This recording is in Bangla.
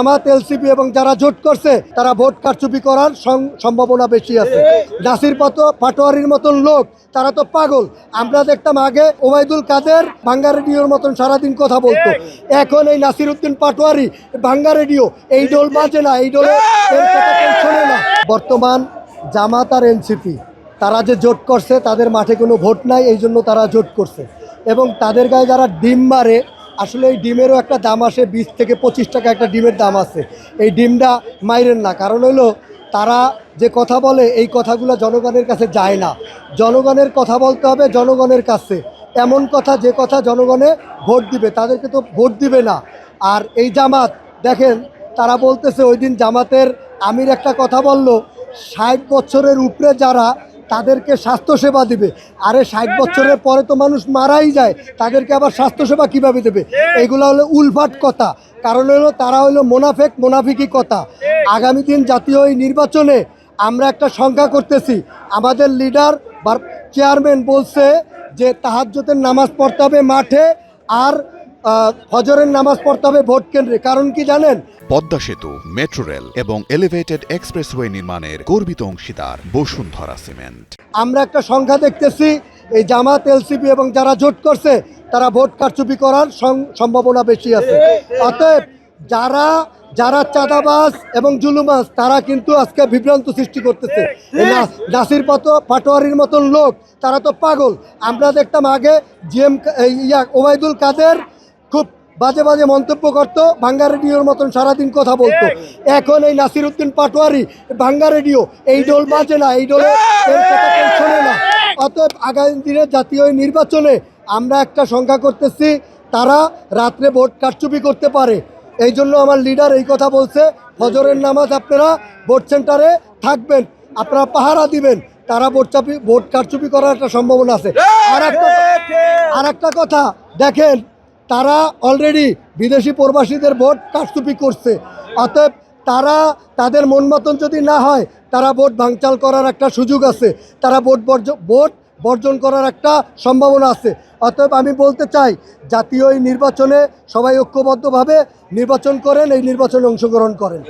জামাত এলসিপি এবং যারা জোট করছে তারা ভোট কারচুপি করার সম্ভাবনা বেশি আছে। নাসির পাটোয়ারির মতন লোক তারা তো পাগল। আমরা দেখতাম আগে ওবায়দুল কাদের ভাঙ্গা রেডিওর মতন সারাদিন কথা বলতো, এখন এই নাসির উদ্দিন পাটোয়ারি ভাঙ্গা রেডিও, এই ডোল বাজে না, এই ডোলে এর কথা কেউ শোনে না। বর্তমান জামাত আর এনসিপি তারা যে জোট করছে তাদের মাঠে কোনো ভোট নাই, এই জন্য তারা জোট করছে। এবং তাদের গায়ে যারা ডিম মারে, আসলে এই ডিমেরও একটা দাম আসে, 20 থেকে 25 টাকা একটা ডিমের দাম আছে। এই ডিমটা মাইরেন না, কারণ হলো তারা যে কথা বলে এই কথাগুলো জনগণের কাছে যায় না। জনগণের কথা বলতে হবে জনগণের কাছে, এমন কথা যে কথা জনগণে ভোট দিবে, তাদেরকে তো ভোট দিবে না। আর এই জামাত দেখেন, তারা বলতেছে, ওই দিন জামাতের আমির একটা কথা বলল, 60 বছরের উপরে যারা তাদেরকে স্বাস্থ্যসেবা দিবে। আরে 60 বছরের পরে তো মানুষ মারাই যায়, তাদেরকে আবার স্বাস্থ্যসেবা কিভাবে দেবে? এগুলো হলো উলফাট কথা, কারণ হলো তারা হলো মোনাফিকি কথা। আগামী দিন জাতীয় এই নির্বাচনে আমরা একটা সংখ্যা করতেছি, আমাদের লিডার বা চেয়ারম্যান বলছে যে তাহাজ্জুদের নামাজ পড়তে হবে মাঠে, আর ফজরের নামাজ পড়তে হবে ভোট কেন্দ্রে। কারণ কি জানেন? পদ্মা সেতু, মেট্রো রেল এবং এলিভেটেড এক্সপ্রেসওয়ে নির্মাণের গর্বিত অংশীদার বসুন্ধরা সিমেন্ট। আমরা একটা সংখ্যা দেখতেছি, এই জামাত এলসিপি এবং যারা জোট করছে তারা ভোট কারচুপি করার সম্ভাবনা বেশি আছে। অতএব যারা চাঁদাবাজ এবং জুলুমাজ তারা কিন্তু আজকে বিভ্রান্ত সৃষ্টি করতেছে। নাসির পাটোয়ারির মতন লোক তারা তো পাগল। আমরা দেখতাম আগে ওবায়দুল কাদের খুব বাজে বাজে মন্তব্য করতো, ভাঙ্গা রেডিওর মতন সারাদিন কথা বলতো, এখন এই নাসির উদ্দিন পাটোয়ারি ভাঙ্গা রেডিও, এই ডোল বাজে না, এই ডোলে এর কথা কেউ শোনে না। অতএব আগামী দিনে জাতীয় নির্বাচনে আমরা একটা সংখ্যা করতেছি, তারা রাত্রে ভোট কারচুপি করতে পারে। এই জন্য আমার লিডার এই কথা বলছে, ফজরের নামাজ আপনারা ভোট সেন্টারে থাকবেন, আপনারা পাহারা দিবেন, তারা ভোট কারচুপি করার একটা সম্ভাবনা আছে। আর একটা কথা দেখেন, তারা অলরেডি বিদেশি প্রবাসীদের ভোট কারচুপি করছে। অতএব তাদের মন মতন যদি না হয়, তারা ভোট ভাঙচাল করার একটা সুযোগ আছে, তারা ভোট বর্জন করার একটা সম্ভাবনা আছে। অতএব আমি বলতে চাই, জাতীয় এই নির্বাচনে সবাই ঐক্যবদ্ধভাবে নির্বাচন করেন, এই নির্বাচনে অংশগ্রহণ করেন।